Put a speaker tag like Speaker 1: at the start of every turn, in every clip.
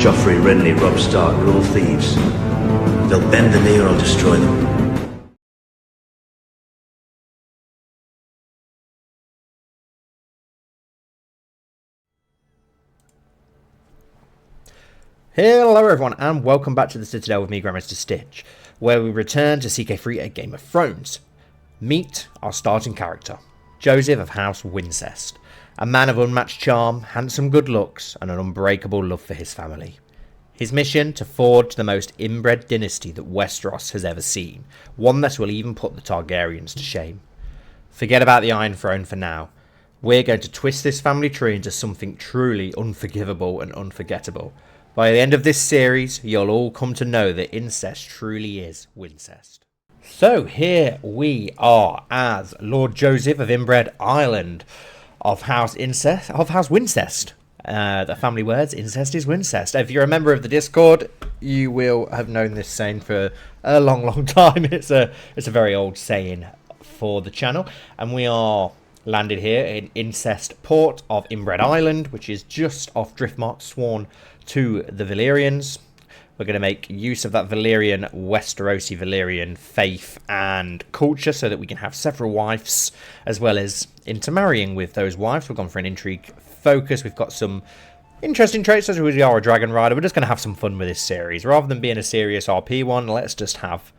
Speaker 1: Joffrey, Renly, Robb Stark are all thieves. They'll bend the knee or I'll destroy them.
Speaker 2: Hello everyone and welcome back to the Citadel with me, Grand Maester Stitch, where we return to CK3 A Game of Thrones. Meet our starting character, Joseph of House Wincest, a man of unmatched charm, handsome good looks and an unbreakable love for his family. His mission to forge the most inbred dynasty that Westeros has ever seen, one that will even put the Targaryens to shame. Forget about the Iron Throne for now. We're going to twist this family tree into something truly unforgivable and unforgettable. By the end of this series, you'll all come to know that incest truly is Wincest. So here we are as Lord Joseph of Inbred Island of House Wincest. The family words, incest is Wincest. If you're a member of the Discord, you will have known this saying for a long time. It's a very old saying for the channel, and we are landed here in Incest Port of Inbred Island, which is just off Driftmark, sworn to the Valyrians. We're going to make use of that Westerosi Valyrian faith and culture so that we can have several wives, as well as intermarrying with those wives. We've gone for an intrigue focus. We've got some interesting traits as we are a dragon rider. We're just going to have some fun with this series. Rather than being a serious RP one, let's just have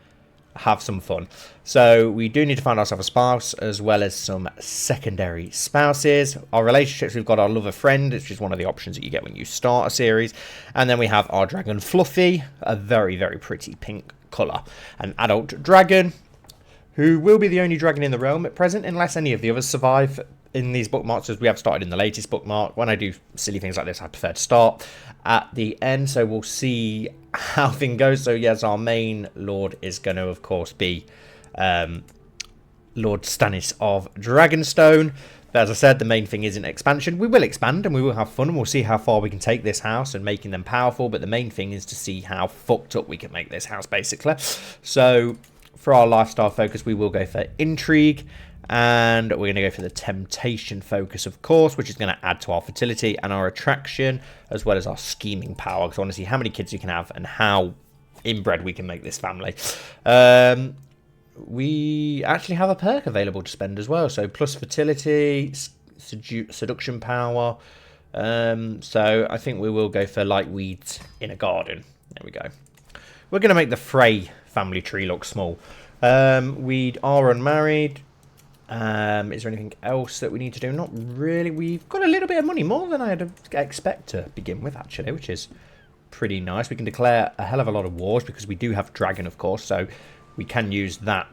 Speaker 2: some fun. So we do need to find ourselves a spouse as well as some secondary spouses. Our relationships, we've got our lover friend, which is one of the options that you get when you start a series, and then we have our dragon Fluffy, a very pretty pink colour, an adult dragon who will be the only dragon in the realm at present unless any of the others survive in these bookmarks, as we have started in the latest bookmark. When I do silly things like this, I prefer to start at the end, so we'll see how things goes. So yes, our main lord is going to of course be Lord Stannis of Dragonstone. But as I said, the main thing isn't expansion. We will expand and we will have fun and we'll see how far we can take this house and making them powerful, but the main thing is to see how fucked up we can make this house, basically. So for our lifestyle focus, we will go for intrigue, and we're going to go for the temptation focus, of course, which is going to add to our fertility and our attraction, as well as our scheming power, because I want to see how many kids we can have and how inbred we can make this family. We actually have a perk available to spend as well, so plus fertility, seduction power. So I think we will go for light weeds in a garden. There we go. We're going to make the Frey family tree look small. We are unmarried. Is there anything else that we need to do? Not really. We've got a little bit of money, more than I'd expect to begin with, actually, which is pretty nice. We can declare a hell of a lot of wars because we do have dragon, of course, so we can use that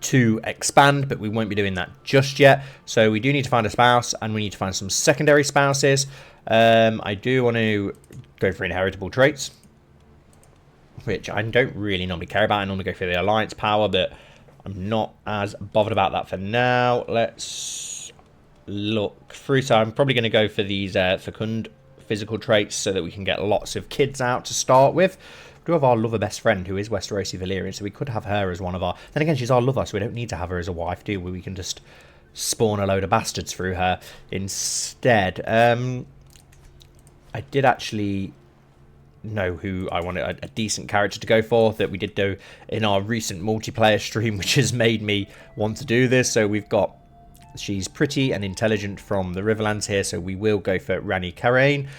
Speaker 2: to expand, but we won't be doing that just yet. So we do need to find a spouse, and we need to find some secondary spouses. I do want to go for inheritable traits, which I don't really normally care about. I normally go for the alliance power, but I'm not as bothered about that for now. Let's look through. So I'm probably going to go for these fecund physical traits so that we can get lots of kids out to start with. We do have our lover best friend, who is Westerosi Valyrian, so we could have her as one of our... Then again, she's our lover, so we don't need to have her as a wife, do we? We can just spawn a load of bastards through her instead. I did actually know who I wanted a decent character to go for, that we did do in our recent multiplayer stream, which has made me want to do this. So we've got, she's pretty and intelligent from the Riverlands here, so we will go for Rani Karain.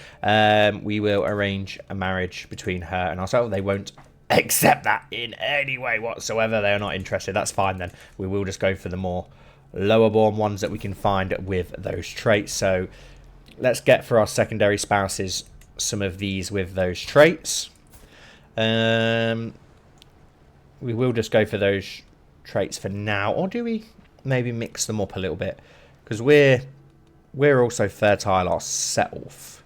Speaker 2: We will arrange a marriage between her and ourselves. They won't accept that in any way whatsoever. They are not interested. That's fine then. We will just go for the more lower born ones that we can find with those traits. So let's get for our secondary spouses some of these with those traits. We will just go for those traits for now, or do we maybe mix them up a little bit, because we're also fertile ourselves,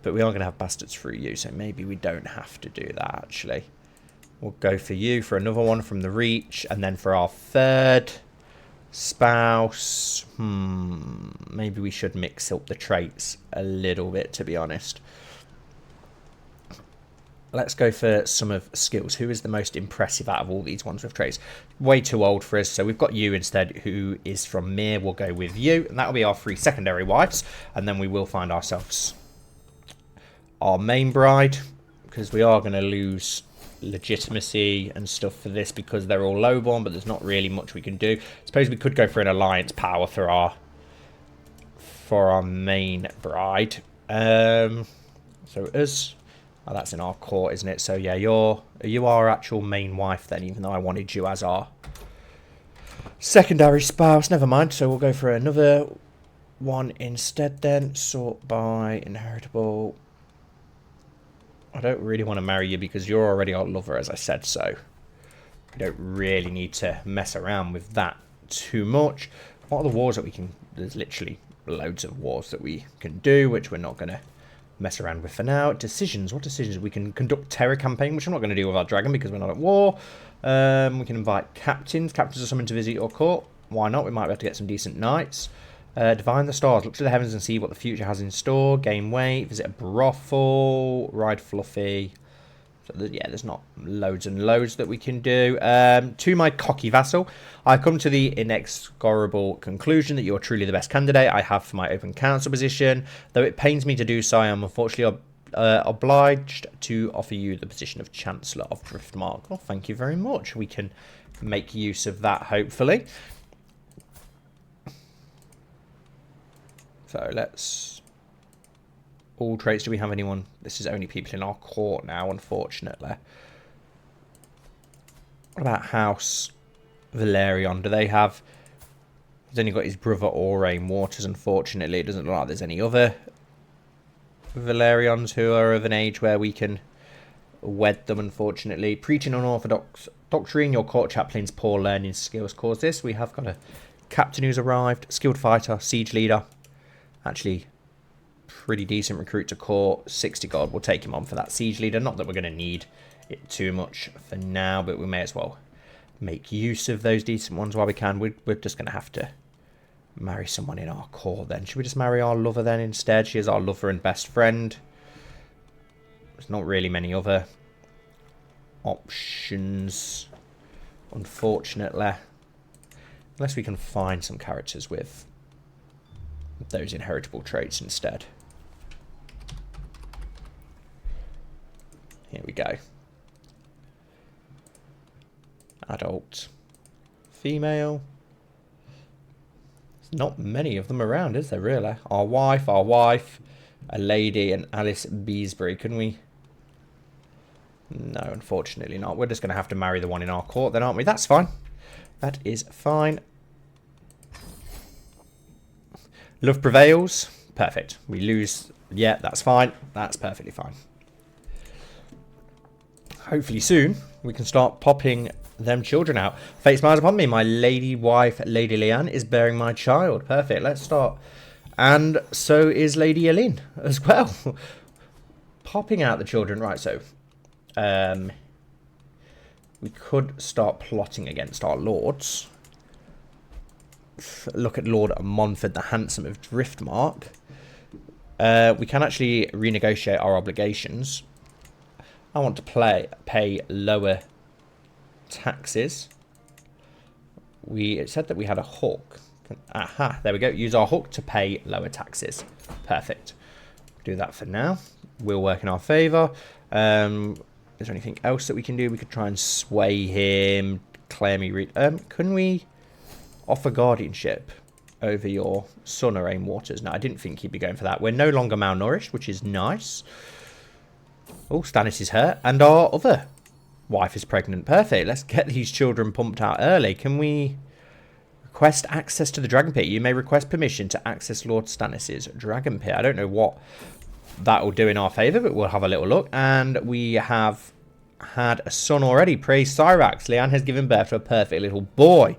Speaker 2: but we are going to have bastards through you, so maybe we don't have to do that. Actually, we'll go for you for another one from the Reach, and then for our third spouse, maybe we should mix up the traits a little bit, to be honest. Let's go for some of skills. Who is the most impressive out of all these ones with traits? Way too old for us, so we've got you instead, who is from Mir. We'll go with you, and that'll be our 3 secondary wives, and then we will find ourselves our main bride, because we are going to lose legitimacy and stuff for this because they're all lowborn, but there's not really much we can do. I suppose we could go for an alliance power for our main bride. So as that's in our court, isn't it? So yeah, you are actual main wife then, even though I wanted you as our secondary spouse. Never mind. So we'll go for another one instead then. Sort by inheritable. I don't really want to marry you because you're already our lover, as I said, so we don't really need to mess around with that too much. What are the wars that we can... There's literally loads of wars that we can do, which we're not going to mess around with for now. Decisions. What decisions? We can conduct terror campaign, which I'm not going to do with our dragon because we're not at war. We can invite captains. Captains are summoned to visit your court. Why not? We might be able to get some decent knights. Divine the stars. Look to the heavens and see what the future has in store. Gain weight. Visit a brothel. Ride Fluffy. So yeah, there's not loads and loads that we can do. To my cocky vassal, I've come to the inexorable conclusion that you are truly the best candidate I have for my open council position. Though it pains me to do so, I am unfortunately obliged to offer you the position of Chancellor of Driftmark. Well, thank you very much. We can make use of that, hopefully. So let's... All traits, do we have anyone? This is only people in our court now, unfortunately. What about House Valerion? Do they have... He's only got his brother Aurain Waters, unfortunately. It doesn't look like there's any other Valerions who are of an age where we can wed them, unfortunately. Preaching unorthodox doctrine, your court chaplain's poor learning skills cause this. We have got a captain who's arrived, skilled fighter, siege leader. Actually, pretty decent recruit to court. 60 gold. We'll take him on for that siege leader. Not that we're going to need it too much for now, but we may as well make use of those decent ones while we can. We're just going to have to marry someone in our court then. Should we just marry our lover then instead? She is our lover and best friend. There's not really many other options, unfortunately. Unless we can find some characters with those inheritable traits instead. Here we go. Adult. Female. There's not many of them around, is there really? Our wife, a lady, and Alice Beesbury. Can we... No, unfortunately not. We're just going to have to marry the one in our court then, aren't we? That's fine. That is fine. Love prevails. Perfect. We lose. Yeah, that's fine. That's perfectly fine. Hopefully soon we can start popping them children out. Fate smiles upon me. My lady wife, Lady Leanne, is bearing my child. Perfect. Let's start. And so is Lady Aline as well. Popping out the children. Right, so we could start plotting against our lords. Look at Lord Monford the Handsome of Driftmark. We can actually renegotiate our obligations. I want to pay lower taxes. It said that we had a hook. Aha, there we go. Use our hook to pay lower taxes. Perfect. Do that for now. We'll work in our favour. Is there anything else that we can do? We could try and sway him. Declare me... can we... offer guardianship over your son, Aurain Waters? No, I didn't think he'd be going for that. We're no longer malnourished, which is nice. Oh, Stannis is hurt. And our other wife is pregnant. Perfect. Let's get these children pumped out early. Can we request access to the Dragon Pit? You may request permission to access Lord Stannis' Dragon Pit. I don't know what that will do in our favour, but we'll have a little look. And we have had a son already. Praise Cyrax. Leanne has given birth to a perfect little boy.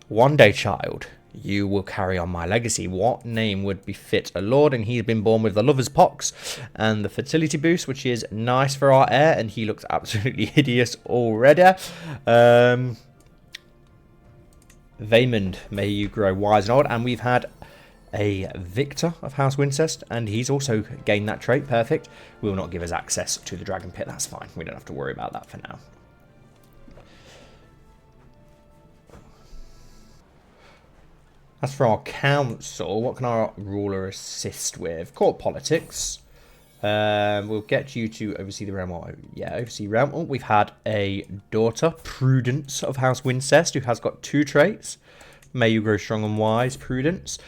Speaker 2: One day, child, you will carry on my legacy. What name would befit a lord? And he's been born with the lover's pox and the fertility boost, which is nice for our heir. And he looks absolutely hideous already. Vaymond, may you grow wise and old. And we've had a Victor of House Wincest, and he's also gained that trait. Perfect. Will not give us access to the Dragon Pit. That's fine. We don't have to worry about that for now. As for our council, what can our ruler assist with? Court politics. We'll get you to oversee the realm. Yeah, oversee realm. Oh, we've had a daughter, Prudence of House Wincest, who has got 2 traits. May you grow strong and wise, Prudence.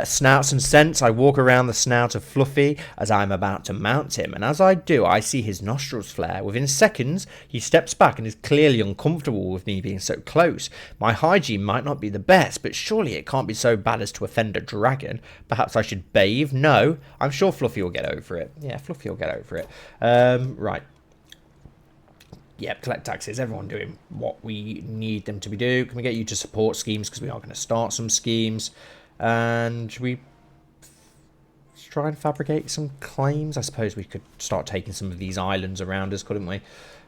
Speaker 2: Snouts and scents. I walk around the snout of Fluffy as I am about to mount him, and as I do, I see his nostrils flare. Within seconds, he steps back and is clearly uncomfortable with me being so close. My hygiene might not be the best, but surely it can't be so bad as to offend a dragon. Perhaps I should bathe? No, I'm sure Fluffy will get over it. Yeah, Fluffy will get over it. Right. Yep, collect taxes. Everyone doing what we need them to be doing. Can we get you to support schemes? Because we are going to start some schemes. And should we try and fabricate some claims? I suppose we could start taking some of these islands around us, couldn't we?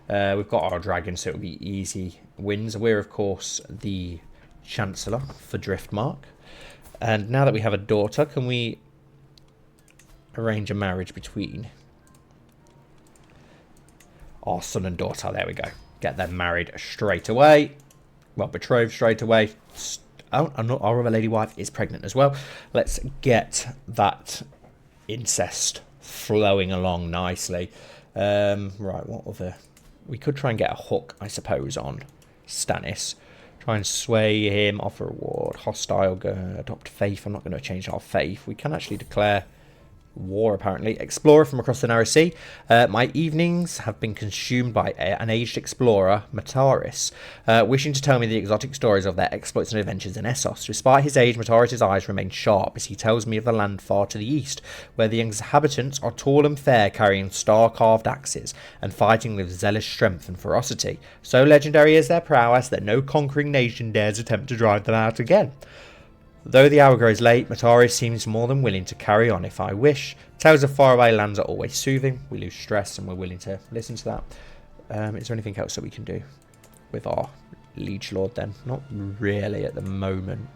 Speaker 2: We've got our dragon, so it'll be easy wins. We're, of course, the Chancellor for Driftmark. And now that we have a daughter, can we arrange a marriage between our son and daughter? There we go. Get them married straight away. Well, betrothed straight away. Oh, our other lady wife is pregnant as well. Let's get that incest flowing along nicely. Right, what other? We could try and get a hook, I suppose, on Stannis. Try and sway him, offer reward, hostile, adopt faith. I'm not going to change our faith. We can actually declare war, apparently. Explorer from across the narrow sea. My evenings have been consumed by an aged explorer, Mataris, wishing to tell me the exotic stories of their exploits and adventures in Essos. Despite his age, Mataris' eyes remain sharp as he tells me of the land far to the east, where the inhabitants are tall and fair, carrying star-carved axes and fighting with zealous strength and ferocity. So legendary is their prowess that no conquering nation dares attempt to drive them out again. Though the hour grows late, Mataris seems more than willing to carry on if I wish. Tales of faraway lands are always soothing. We lose stress and we're willing to listen to that. Is there anything else that we can do with our liege lord then? Not really at the moment.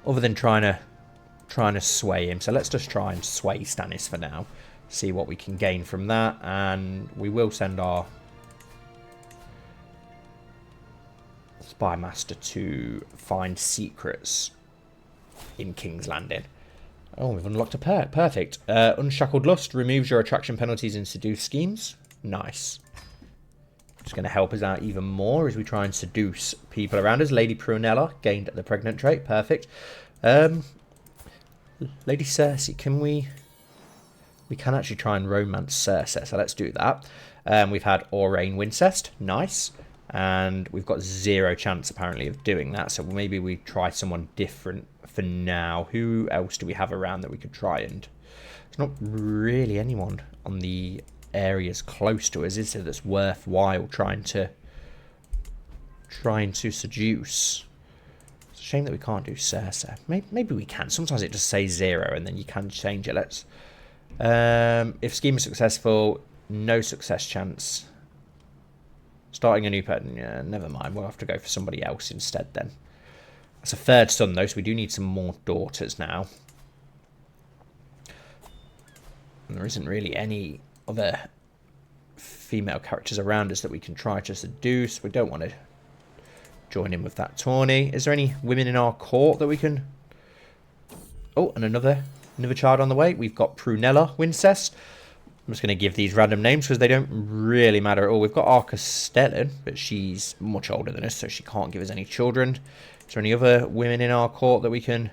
Speaker 2: Other than trying to sway him. So let's just try and sway Stannis for now. See what we can gain from that. And we will send our Spy Master to find secrets in King's Landing. Oh, we've unlocked a perk. Perfect. Unshackled Lust removes your attraction penalties in seduce schemes. Nice. Just going to help us out even more as we try and seduce people around us. Lady Prunella gained the pregnant trait. Perfect. Lady Cersei, can we... We can actually try and romance Cersei, so let's do that. We've had Aurain Wincest. Nice. And we've got 0 chance, apparently, of doing that. So maybe we try someone different for now. Who else do we have around that we could try? And there's not really anyone on the areas close to us, is there, that's worthwhile trying to seduce. It's a shame that we can't do Cersei. Maybe we can. Sometimes it just says 0 and then you can change it. Let's... if scheme is successful, no success chance. Starting a new pattern, yeah, never mind. We'll have to go for somebody else instead then. That's a 3rd son though, so we do need some more daughters now. And there isn't really any other female characters around us that we can try to seduce. We don't want to join in with that tourney. Is there any women in our court that we can... Oh, and another child on the way. We've got Prunella Wincest. I'm just going to give these random names because they don't really matter at all. We've got our Castellan, but she's much older than us, so she can't give us any children. Is there any other women in our court that we can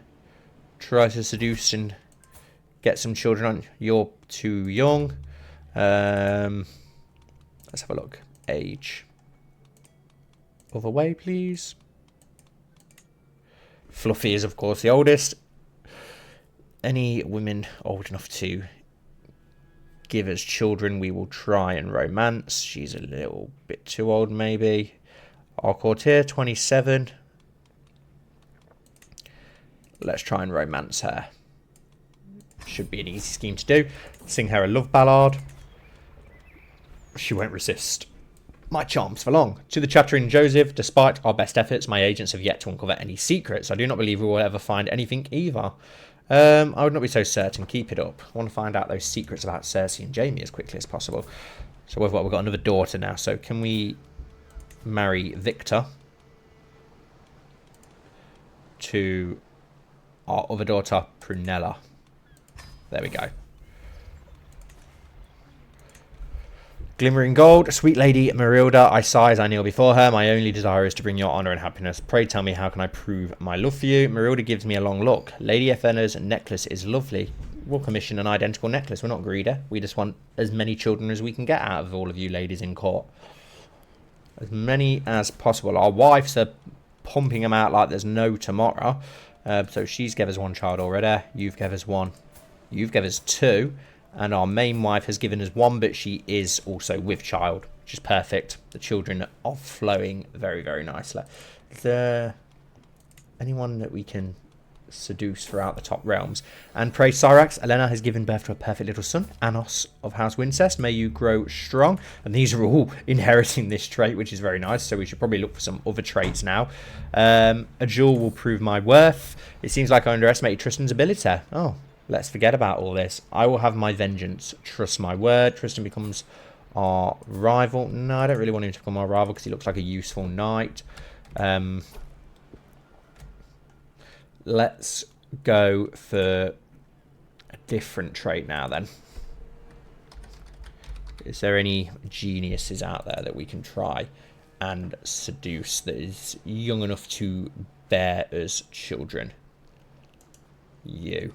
Speaker 2: try to seduce and get some children on? You're too young. Let's have a look. Age. Other way, please. Fluffy is, of course, the oldest. Any women old enough to give us children, we will try and romance. She's a little bit too old, maybe. Our courtier, 27. Let's try and romance her. Should be an easy scheme to do. Sing her a love ballad. She won't resist my charms for long. To the chattering Joseph, despite our best efforts, my agents have yet to uncover any secrets. I do not believe we will ever find anything either. I would not be so certain. Keep it up. I want to find out those secrets about Cersei and Jaime as quickly as possible. So we've got another daughter now. So can we marry Victor to our other daughter, Prunella? There we go. Glimmering gold. Sweet lady Marilda, I sigh as I kneel before her. My only desire is to bring your honour and happiness. Pray tell me, how can I prove my love for you? Marilda gives me a long look. Lady Efena's necklace is lovely. We'll commission an identical necklace. We're not greedy. We just want as many children as we can get out of all of you ladies in court. As many as possible. Our wives are pumping them out like there's no tomorrow. So she's given us one child already. You've given us one. You've given us two. And our main wife has given us one, but she is also with child, which is perfect. The children are flowing very, very nicely. Is there anyone that we can seduce throughout the top realms? And pray Cyrax, Elena has given birth to a perfect little son, Anos of House Wincest. May you grow strong. And these are all inheriting this trait, which is very nice. So we should probably look for some other traits now. A jewel will prove my worth. It seems like I underestimated Tristan's ability. Oh. Let's forget about all this. I will have my vengeance. Trust my word. Tristan becomes our rival. No, I don't really want him to become our rival because he looks like a useful knight. Let's go for a different trait now then. Is there any geniuses out there that we can try and seduce that is young enough to bear us children? You.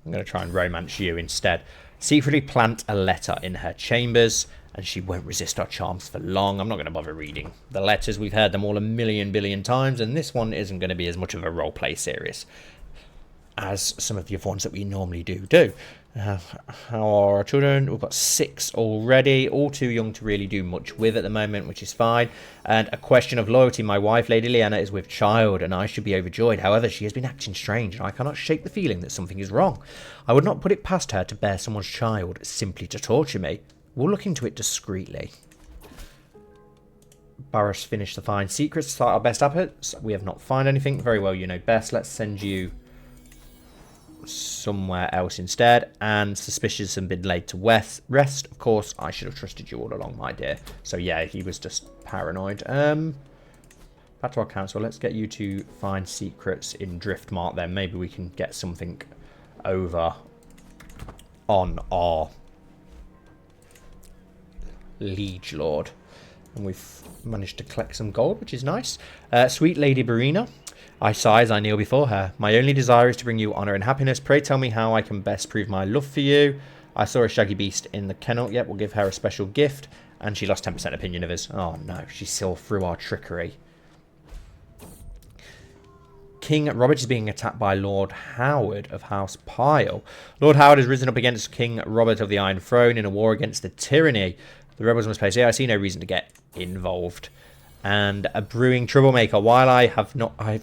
Speaker 2: I'm going to try and romance you instead. Secretly plant a letter in her chambers, and she won't resist our charms for long. I'm not going to bother reading the letters. We've heard them all a million billion times, and this one isn't going to be as much of a roleplay series as some of the other ones that we normally do. How are our children? We've got 6 already, all too young to really do much with at the moment, which is fine. And a question of loyalty. My wife, Lady Lyanna, is with child, and I should be overjoyed. However, she has been acting strange, and I cannot shake the feeling that something is wrong. I would not put it past her to bear someone's child simply to torture me. We'll look into it discreetly. Barros finished the fine secrets to start our best efforts. We have not found anything. Very well, you know best. Let's send you somewhere else instead. And suspicious and been laid to rest. Of course, I should have trusted you all along, my dear. So yeah, he was just paranoid. Back to our council. Let's get you to find secrets in Driftmark then. Maybe we can get something over on our liege lord. And we've managed to collect some gold, which is nice. Sweet Lady Barina, I sigh as I kneel before her. My only desire is to bring you honour and happiness. Pray tell me how I can best prove my love for you. I saw a shaggy beast in the kennel. Yep, we'll give her a special gift. And she lost 10% opinion of us. Oh no, she saw through our trickery. King Robert is being attacked by Lord Howard of House Pyle. Lord Howard has risen up against King Robert of the Iron Throne in a war against the tyranny. The rebels must pay. So yeah, I see no reason to get involved. And a brewing troublemaker. While I have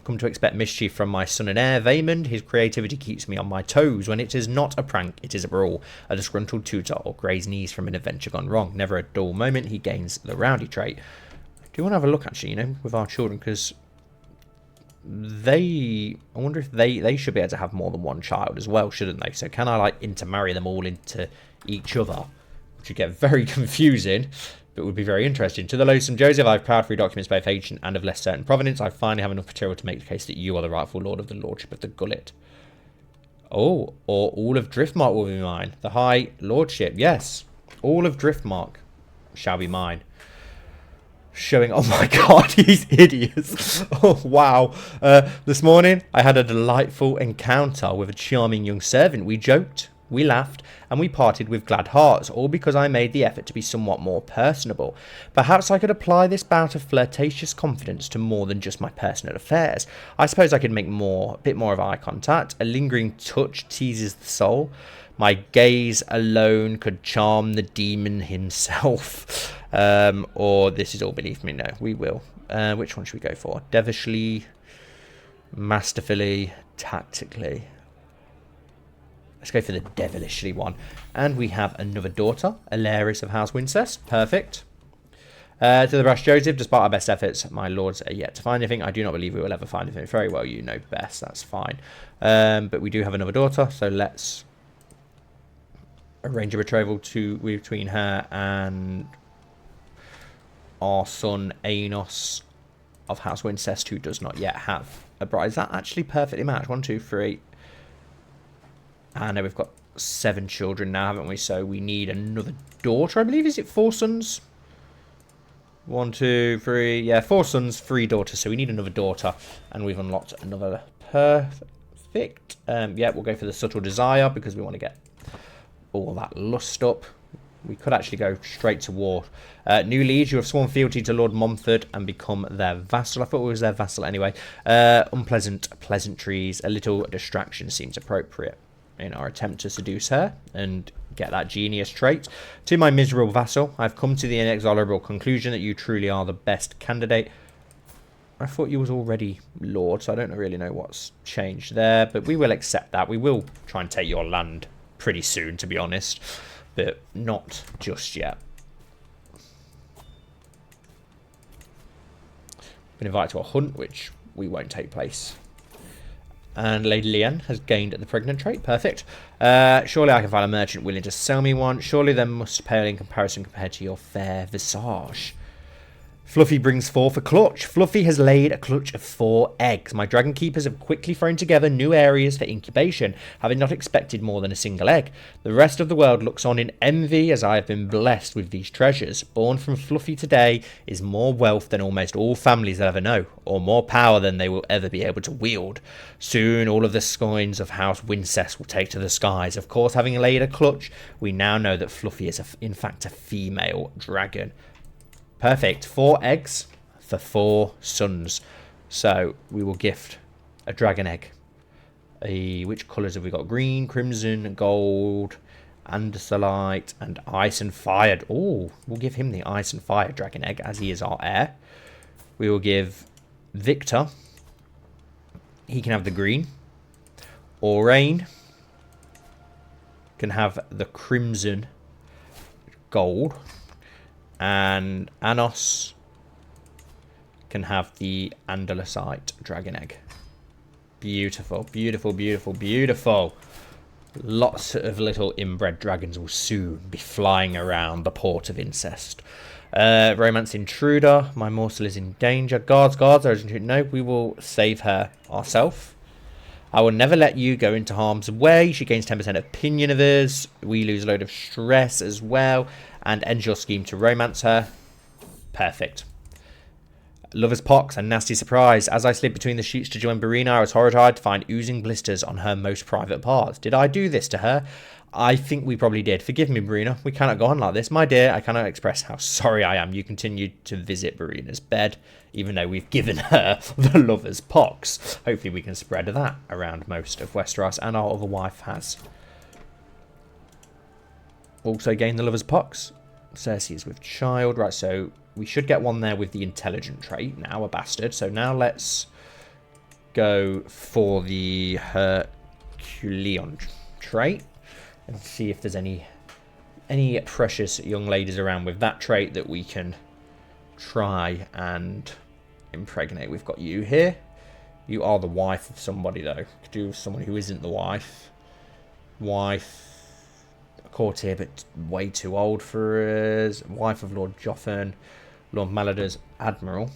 Speaker 2: come to expect mischief from my son and heir, Vaymond, his creativity keeps me on my toes. When it is not a prank, it is a brawl, a disgruntled tutor, or grey's knees from an adventure gone wrong. Never a dull moment, he gains the rowdy trait. I do want to have a look, actually, you know, with our children, because I wonder if they should be able to have more than one child as well, shouldn't they? So can I, like, intermarry them all into each other? Which would get very confusing, but would be very interesting. To the loathsome Joseph, I have power-free documents both ancient and of less certain provenance. I finally have enough material to make the case that you are the rightful lord of the lordship of the Gullet. Oh, or all of Driftmark will be mine. The High Lordship, yes. All of Driftmark shall be mine. Showing, oh my god, he's hideous. Oh, wow. This morning, I had a delightful encounter with a charming young servant. We joked, we laughed, and we parted with glad hearts, all because I made the effort to be somewhat more personable. Perhaps I could apply this bout of flirtatious confidence to more than just my personal affairs. I suppose I could make a bit more of eye contact. A lingering touch teases the soul. My gaze alone could charm the demon himself. Or this is all beneath me. No, we will. Which one should we go for? Devilishly, masterfully, tactically. Let's go for the devilishly one. And we have another daughter, Alaris of House Wincest. Perfect. To the brash Joseph, despite our best efforts, my lords are yet to find anything. I do not believe we will ever find anything. Very well, you know best. That's fine. But we do have another daughter, so let's arrange a betrothal between her and our son, Aenos of House Wincest, who does not yet have a bride. Is that actually perfectly matched? 1, 2, 3... Ah, no, we've got 7 children now, haven't we? So we need another daughter, I believe. Is it 4 sons? 1, 2, 3. Yeah, 4 sons, 3 daughters. So we need another daughter. And we've unlocked another perfect. Yeah, we'll go for the subtle desire because we want to get all that lust up. We could actually go straight to war. New liege, you have sworn fealty to Lord Montfort and become their vassal. I thought it was their vassal anyway. Unpleasant pleasantries. A little distraction seems appropriate in our attempt to seduce her and get that genius trait. To my miserable vassal, I've come to the inexorable conclusion that you truly are the best candidate. I thought you was already lord, so I don't really know what's changed there, but we will accept that. We will try and take your land pretty soon, to be honest, but not just yet. Been invited to a hunt, which we won't take place. And Lady Lyanne has gained the pregnant trait. Perfect. Surely I can find a merchant willing to sell me one. Surely they must pale in comparison compared to your fair visage. Fluffy brings forth a clutch. Fluffy has laid a clutch of 4 eggs. My dragon keepers have quickly thrown together new areas for incubation, having not expected more than a single egg. The rest of the world looks on in envy as I have been blessed with these treasures. Born from Fluffy today is more wealth than almost all families will ever know, or more power than they will ever be able to wield. Soon all of the scions of House Wincest will take to the skies. Of course, having laid a clutch, we now know that Fluffy is in fact a female dragon. Perfect. 4 eggs for 4 sons. So we will gift a dragon egg. Which colours have we got? Green, crimson, gold, andesite, and ice and fire. Oh, we'll give him the ice and fire dragon egg as he is our heir. We will give Victor. He can have the green. Orain can have the crimson gold. And Anos can have the Andalusite dragon egg. Beautiful, beautiful, beautiful, beautiful. Lots of little inbred dragons will soon be flying around the port of Incest. Romance intruder. My morsel is in danger. Guards, no, we will save her ourselves. I will never let you go into harm's way. She gains 10% opinion of us. We lose a load of stress as well. And ends your scheme to romance her. Perfect. Lover's pox, a nasty surprise. As I slid between the sheets to join Barina, I was horrified to find oozing blisters on her most private parts. Did I do this to her? I think we probably did. Forgive me, Barina. We cannot go on like this. My dear, I cannot express how sorry I am. You continued to visit Barina's bed, even though we've given her the lover's pox. Hopefully we can spread that around most of Westeros, and our other wife has also gained the lover's pox. Cersei is with child. Right, so we should get one there with the intelligent trait. Now a bastard. So now let's go for the Herculean trait and see if there's any precious young ladies around with that trait that we can try and impregnate. We've got you here. You are the wife of somebody, though. Could do someone who isn't the wife. Courtier, but way too old for us. Wife of Lord Joffin, Lord Malader's admiral.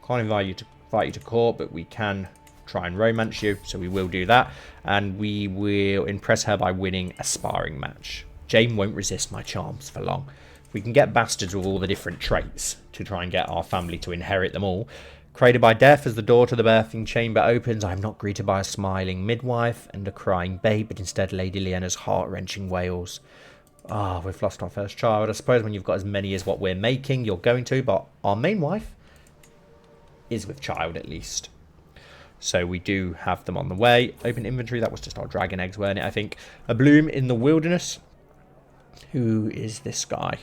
Speaker 2: Can't invite you to court, but we can try and romance you, so we will do that, and we will impress her by winning a sparring match. Jane won't resist my charms for long. If we can get bastards with all the different traits to try and get our family to inherit them all. Created by death, as the door to the birthing chamber opens, I am not greeted by a smiling midwife and a crying babe, but instead Lady Lyanne's heart-wrenching wails. Ah, we've lost our first child. I suppose when you've got as many as what we're making, you're going to, but our main wife is with child at least. So we do have them on the way. Open inventory, that was just our dragon eggs, weren't it, I think. A bloom in the wilderness. Who is this guy?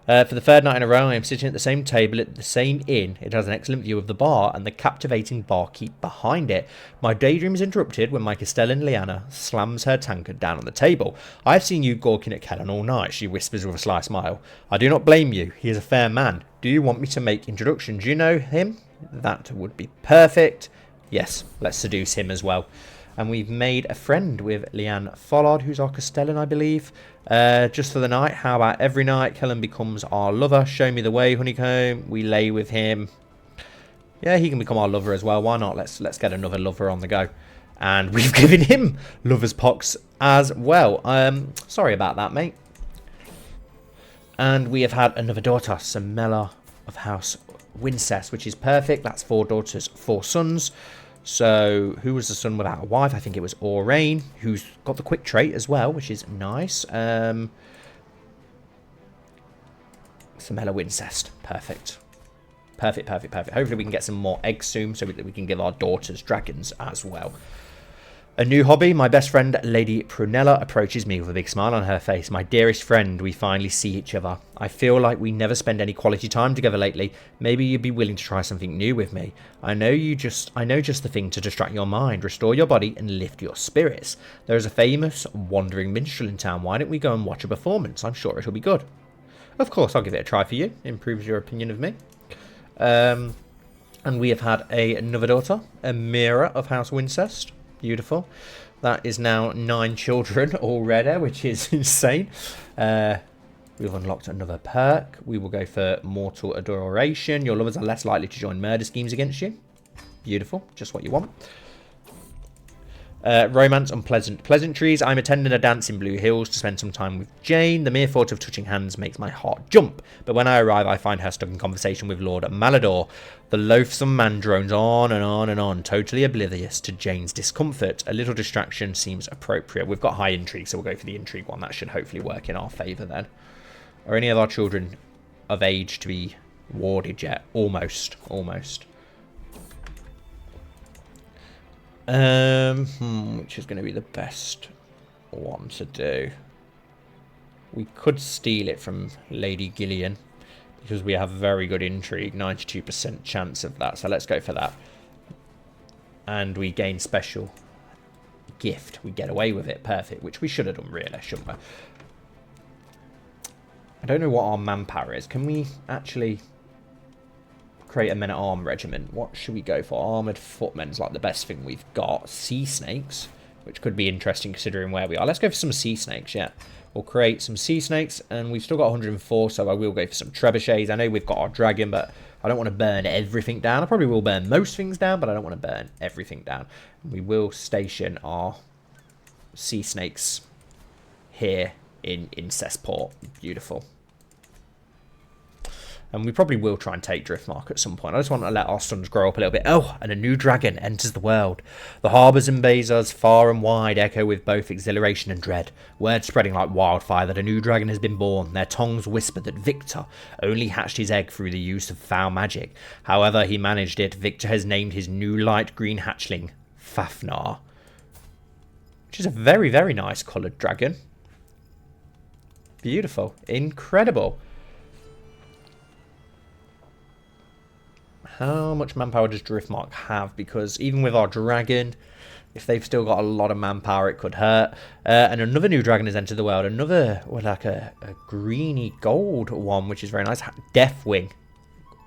Speaker 2: For the 3rd night in a row, I am sitting at the same table at the same inn. It has an excellent view of the bar and the captivating barkeep behind it. My daydream is interrupted when my Castellan Lyanna slams her tankard down on the table. I have seen you gawking at Kellan all night, she whispers with a sly smile. I do not blame you. He is a fair man. Do you want me to make introductions? Do you know him? That would be perfect. Yes, let's seduce him as well. And we've made a friend with Lyanne Follard, who's our Castellan, I believe. Just for the night. How about every night Kellan becomes our lover? Show me the way, Honeycomb. We lay with him. Yeah, he can become our lover as well. Why not? Let's get another lover on the go. And we've given him lover's pox as well. Sorry about that, mate. And we have had another daughter, Samela of House Wincest, which is perfect. That's 4 daughters, 4 sons. So, who was the son without a wife? I think it was Aurain, who's got the quick trait as well, which is nice. Samela Wincest. Perfect. Perfect, perfect, perfect. Hopefully we can get some more eggs soon so that we can give our daughters dragons as well. A new hobby. My best friend, Lady Prunella, approaches me with a big smile on her face. My dearest friend, we finally see each other. I feel like we never spend any quality time together lately. Maybe you'd be willing to try something new with me. I know just the thing to distract your mind, restore your body, and lift your spirits. There is a famous wandering minstrel in town. Why don't we go and watch a performance? I'm sure it'll be good. Of course, I'll give it a try for you. Improves your opinion of me. And we have had another daughter, Amira of House Wincest. Beautiful. That is now 9 children already, which is insane. We've unlocked another perk. We will go for Mortal Adoration. Your lovers are less likely to join murder schemes against you. Beautiful. Just what you want. Romance Unpleasant Pleasantries. I'm attending a dance in Blue Hills to spend some time with Jane. The mere thought of touching hands makes my heart jump. But when I arrive, I find her stuck in conversation with Lord Malador. The loathsome man drones on and on and on, totally oblivious to Jane's discomfort. A little distraction seems appropriate. We've got high intrigue, so we'll go for the intrigue one. That should hopefully work in our favour then. Are any of our children of age to be warded yet? Almost. Almost. Which is going to be the best one to do? We could steal it from Lady Gillian because we have very good intrigue, 92% chance of that. So let's go for that. And we gain special gift. We get away with it. Perfect. Which we should have done really, shouldn't we? I don't know what our manpower is. Can we actually create a men-at-arm regiment? What should we go for? Armoured footmen's like the best thing we've got. Sea snakes, which could be interesting considering where we are. Let's go for some sea snakes, yeah. We'll create some sea snakes, and we've still got 104, so I will go for some trebuchets. I know we've got our dragon, but I don't want to burn everything down. I probably will burn most things down, but I don't want to burn everything down. We will station our sea snakes here in Incestport. Beautiful. And we probably will try and take Driftmark at some point. I just want to let our sons grow up a little bit. Oh, and a new dragon enters the world. The harbours and bazaars far and wide echo with both exhilaration and dread. Word spreading like wildfire that a new dragon has been born. Their tongues whisper that Victor only hatched his egg through the use of foul magic. However he managed it, Victor has named his new light green hatchling Fafnar. Which is a very, very nice coloured dragon. Beautiful. Incredible. How much manpower does Driftmark have? Because even with our dragon, if they've still got a lot of manpower, it could hurt. And another new dragon has entered the world. Another, well, like a greeny gold one, which is very nice. Deathwing.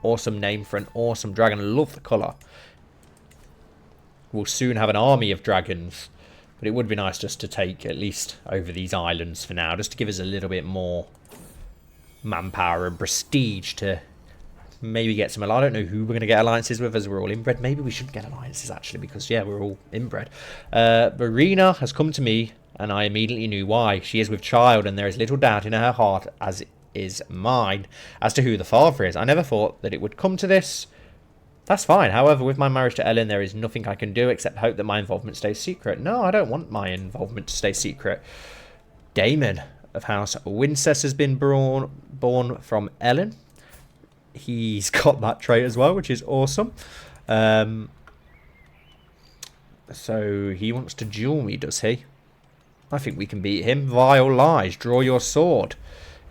Speaker 2: Awesome name for an awesome dragon. I love the colour. We'll soon have an army of dragons. But it would be nice just to take at least over these islands for now. Just to give us a little bit more manpower and prestige to maybe get some. I don't know who we're going to get alliances with as we're all inbred. Maybe we shouldn't get alliances actually because, yeah, we're all inbred. Verena has come to me and I immediately knew why. She is with child and there is little doubt in her heart, as is mine, as to who the father is. I never thought that it would come to this. That's fine. However, with my marriage to Ellen, there is nothing I can do except hope that my involvement stays secret. No, I don't want my involvement to stay secret. Damon of House Wincest has been born from Ellen. He's got that trait as well, which is awesome. So he wants to duel me, does he? I think we can beat him. Vile lies. Draw your sword.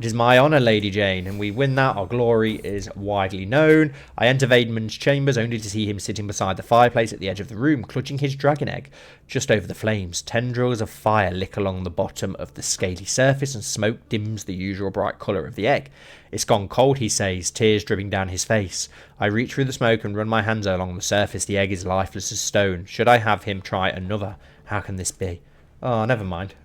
Speaker 2: It is my honour, Lady Jane, and we win that. Our glory is widely known. I enter Vademan's chambers only to see him sitting beside the fireplace at the edge of the room, clutching his dragon egg. Just over the flames, tendrils of fire lick along the bottom of the scaly surface, and smoke dims the usual bright colour of the egg. It's gone cold, he says, tears dripping down his face. I reach through the smoke and run my hands along the surface. The egg is lifeless as stone. Should I have him try another? How can this be? Oh, never mind.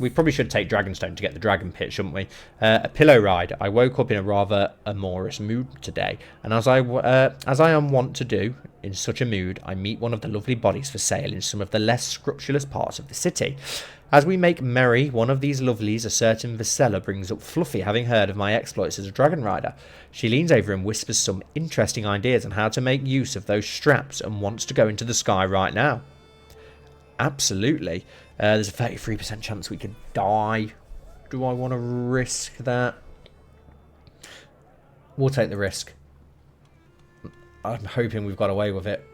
Speaker 2: We probably should take Dragonstone to get the Dragon Pit, shouldn't we? A pillow ride. I woke up in a rather amorous mood today, and as I am wont to do in such a mood, I meet one of the lovely bodies for sale in some of the less scrupulous parts of the city. As we make merry, one of these lovelies, a certain Visela, brings up Fluffy, having heard of my exploits as a dragon rider. She leans over and whispers some interesting ideas on how to make use of those straps and wants to go into the sky right now. Absolutely. There's a 33% chance we could die. Do I want to risk that? We'll take the risk. I'm hoping we've got away with it.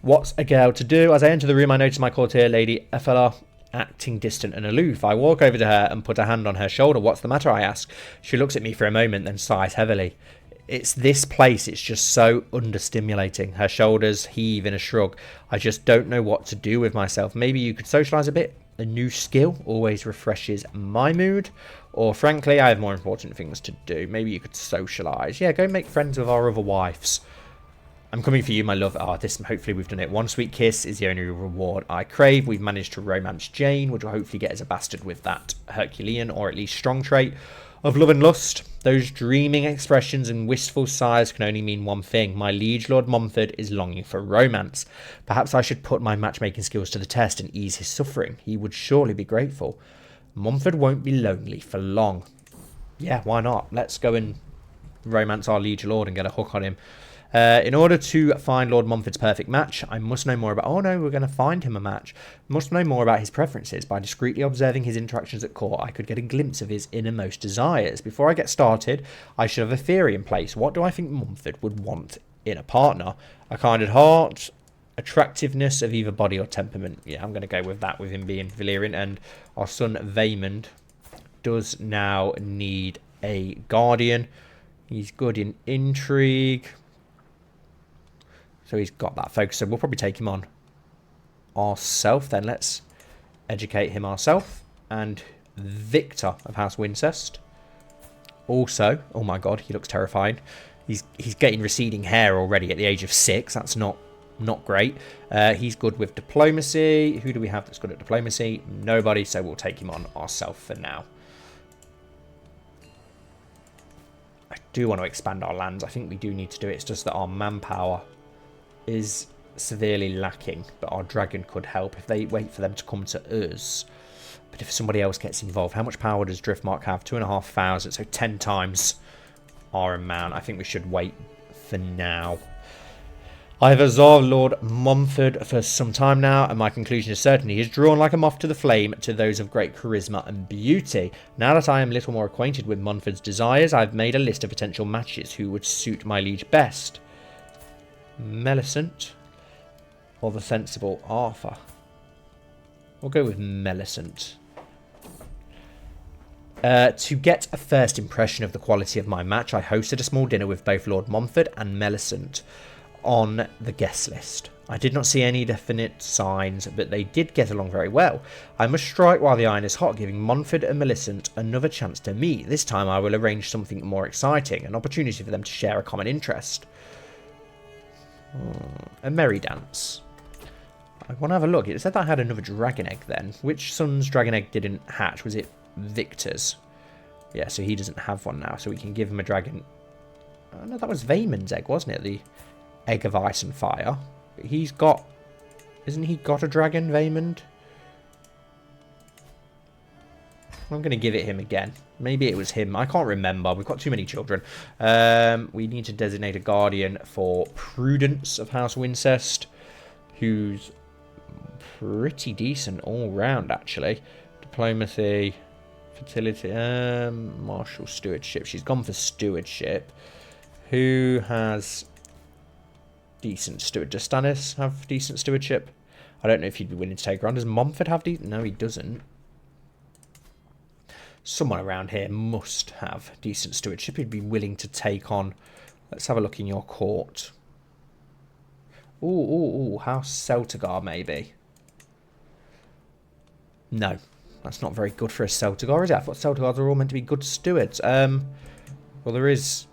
Speaker 2: What's a girl to do? As I enter the room, I notice my courtier, Lady Ethela, acting distant and aloof. I walk over to her and put a hand on her shoulder. What's the matter, I ask. She looks at me for a moment, then sighs heavily. It's this place. It's just so understimulating. Her shoulders heave in a shrug. I just don't know what to do with myself. Maybe you could socialise a bit. A new skill always refreshes my mood. Or frankly, I have more important things to do. Maybe you could socialise. Yeah, go make friends with our other wives. I'm coming for you, my love. Hopefully we've done it. One sweet kiss is the only reward I crave. We've managed to romance Jane, which will hopefully get us a bastard with that Herculean, or at least strong trait of love and lust. Those dreaming expressions and wistful sighs can only mean one thing. My liege Lord Mumford is longing for romance. Perhaps I should put my matchmaking skills to the test and ease his suffering. He would surely be grateful. Mumford won't be lonely for long. Yeah, why not? Let's go and romance our liege lord and get a hook on him. In order to find Lord Mumford's perfect match, I must know more about... Oh no, we're going to find him a match. Must know more about his preferences. By discreetly observing his interactions at court, I could get a glimpse of his innermost desires. Before I get started, I should have a theory in place. What do I think Mumford would want in a partner? A kind heart, attractiveness of either body or temperament. Yeah, I'm going to go with that, with him being Valyrian. And our son Vaemond does now need a guardian. He's good in intrigue. So he's got that focus. So we'll probably take him on ourselves. Then let's educate him ourselves. And Victor of House Wincest. Also, oh my god, he looks terrifying. He's getting receding hair already at the age of 6. That's not great. He's good with diplomacy. Who do we have that's good at diplomacy? Nobody. So we'll take him on ourselves for now. I do want to expand our lands. I think we do need to do it. It's just that our manpower is severely lacking, but our dragon could help if they wait for them to come to us. But if somebody else gets involved, how much power does Driftmark have? 2,500, so 10 times our amount. I think we should wait for now. I have observed Lord Mumford for some time now, and my conclusion is certain. He is drawn like a moth to the flame to those of great charisma and beauty. Now that I am little more acquainted with Mumford's desires, I have made a list of potential matches who would suit my liege best. Millicent or the sensible Arthur? We'll go with Millicent. To get a first impression of the quality of my match, I hosted a small dinner with both Lord Mumford and Millicent on the guest list. I did not see any definite signs, but they did get along very well. I must strike while the iron is hot, giving Mumford and Millicent another chance to meet. This time I will arrange something more exciting, an opportunity for them to share a common interest. A merry dance. I want to have a look. It said that I had another dragon egg then. Which son's dragon egg didn't hatch? Was it Victor's? Yeah, so he doesn't have one now. So we can give him a dragon. Oh, no, that was Vaemond's egg, wasn't it? The egg of ice and fire. But he's got... Isn't he got a dragon, Vaemond? I'm going to give it him again. Maybe it was him. I can't remember. We've got too many children. We need to designate a guardian for Prudence of House Wincest, who's pretty decent all round, actually. Diplomacy, fertility, martial stewardship. She's gone for stewardship. Who has decent steward? Does Stannis have decent stewardship? I don't know if he'd be willing to take her on. Does Mumford have decent? No, he doesn't. Someone around here must have decent stewardship. He'd be willing to take on... Let's have a look in your court. Ooh, House Celtigar, maybe. No, that's not very good for a Celtigar, is it? I thought Celtigars are all meant to be good stewards. Well, there is...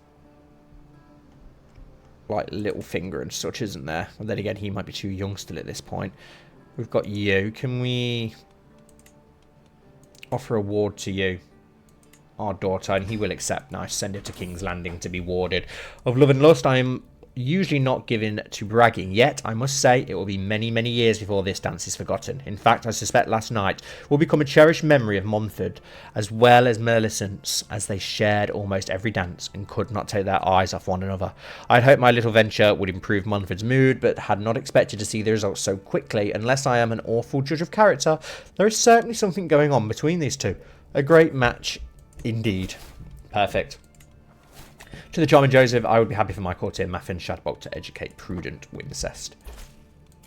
Speaker 2: like Littlefinger and such, isn't there? And then again, he might be too young still at this point. We've got you. Can we offer a ward to you? Our daughter, and he will accept. Nice. Send her to King's Landing to be warded. Of Love and Lust, I am usually not given to bragging, yet I must say it will be many, many years before this dance is forgotten. In fact, I suspect last night will become a cherished memory of Montford, as well as Millicent's, as they shared almost every dance and could not take their eyes off one another. I had hoped my little venture would improve Montford's mood, but had not expected to see the results so quickly. Unless I am an awful judge of character, there is certainly something going on between these two. A great match indeed. Perfect. To the Charming Joseph, I would be happy for my courtier Maffin Shadbolt to educate prudent Wincest.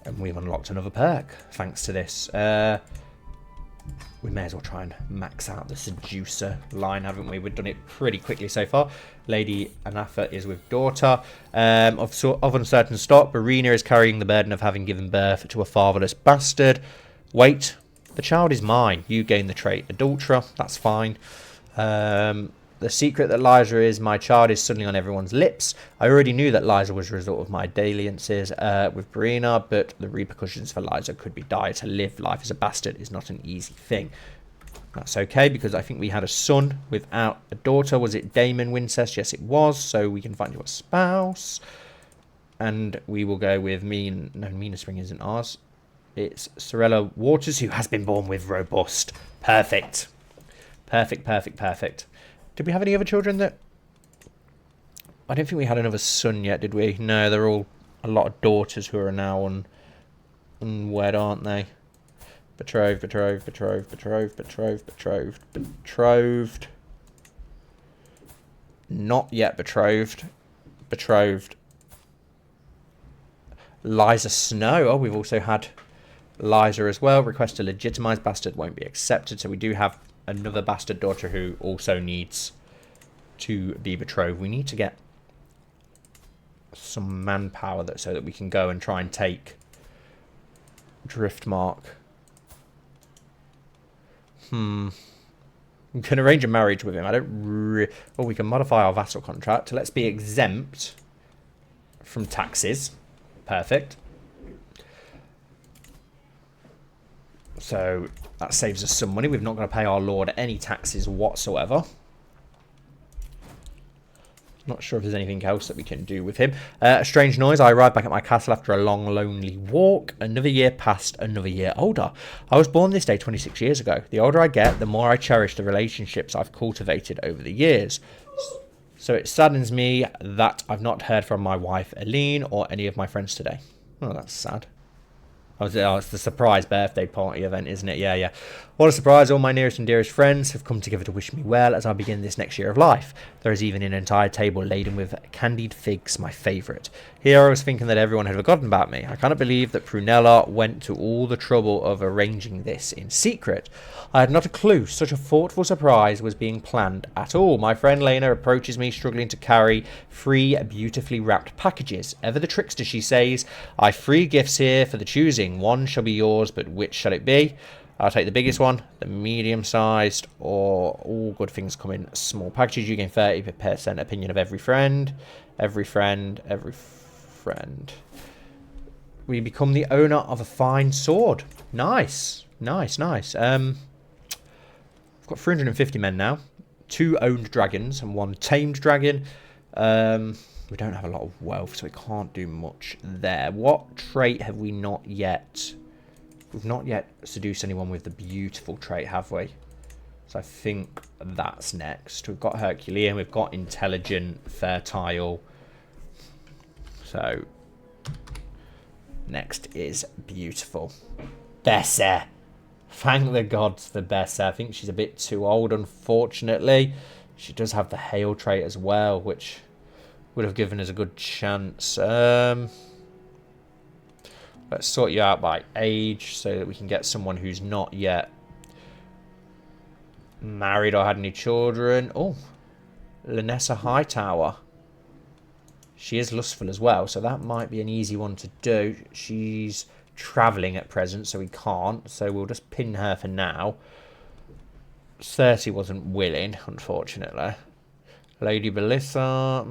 Speaker 2: And we've unlocked another perk thanks to this. We may as well try and max out the Seducer line, haven't we? We've done it pretty quickly so far. Lady Anafa is with daughter. Of uncertain stock, Barina is carrying the burden of having given birth to a fatherless bastard. Wait, the child is mine. You gain the trait Adulterer. That's fine. The secret that Liza is my child is suddenly on everyone's lips. I already knew that Liza was a result of my dalliances with Barina, but the repercussions for Liza could be dire. To live life as a bastard is not an easy thing. That's okay, because I think we had a son without a daughter. Was it Damon Wincest? Yes, it was. So we can find you a spouse. And we will go with Mina Spring isn't ours. It's Sorella Waters, who has been born with Robust. Perfect. Perfect, perfect, perfect. Did we have any other children that... I don't think we had another son yet, did we? No, they're all a lot of daughters who are now unwed, aren't they? Betrothed, betrothed, betrothed, betrothed, betrothed, betrothed, betrothed. Not yet betrothed. Betrothed. Liza Snow. Oh, we've also had Liza as well. Request to legitimize bastard won't be accepted. So we do have another bastard daughter who also needs to be betrothed. We need to get some manpower so that we can go and try and take Driftmark. We can arrange a marriage with him. I don't we can modify our vassal contract. Let's be exempt from taxes. Perfect. So that saves us some money. We're not going to pay our lord any taxes whatsoever. Not sure if there's anything else that we can do with him. A strange noise. I arrived back at my castle after a long, lonely walk. Another year passed, another year older. I was born this day 26 years ago. The older I get, the more I cherish the relationships I've cultivated over the years. So it saddens me that I've not heard from my wife, Aline, or any of my friends today. Oh, that's sad. Oh, it's the surprise birthday party event, isn't it? Yeah. What a surprise. All my nearest and dearest friends have come together to wish me well as I begin this next year of life. There is even an entire table laden with candied figs, my favourite. Here I was thinking that everyone had forgotten about me. I cannot believe that Prunella went to all the trouble of arranging this in secret. I had not a clue such a thoughtful surprise was being planned at all. My friend Lena approaches me, struggling to carry 3 beautifully wrapped packages. Ever the trickster, she says. I've 3 gifts here for the choosing. One shall be yours, but which shall it be? I'll take the biggest one, the medium-sized, or all good things come in small packages. You gain 30% opinion of every friend. Every friend. We become the owner of a fine sword. Nice. We've got 350 men now. 2 owned dragons and 1 tamed dragon. We don't have a lot of wealth, so we can't do much there. What trait have we not yet... We've not yet seduced anyone with the beautiful trait, have we? So I think that's next. We've got Herculean, we've got intelligent, fertile. So next is beautiful. Besser. Thank the gods for Besser. I think she's a bit too old, unfortunately. She does have the hail trait as well, which would have given us a good chance. Let's sort you out by age so that we can get someone who's not yet married or had any children. Oh, Lanessa Hightower. She is lustful as well, so that might be an easy one to do. She's travelling at present, so we can't. So we'll just pin her for now. Cersei wasn't willing, unfortunately. Lady Belissa.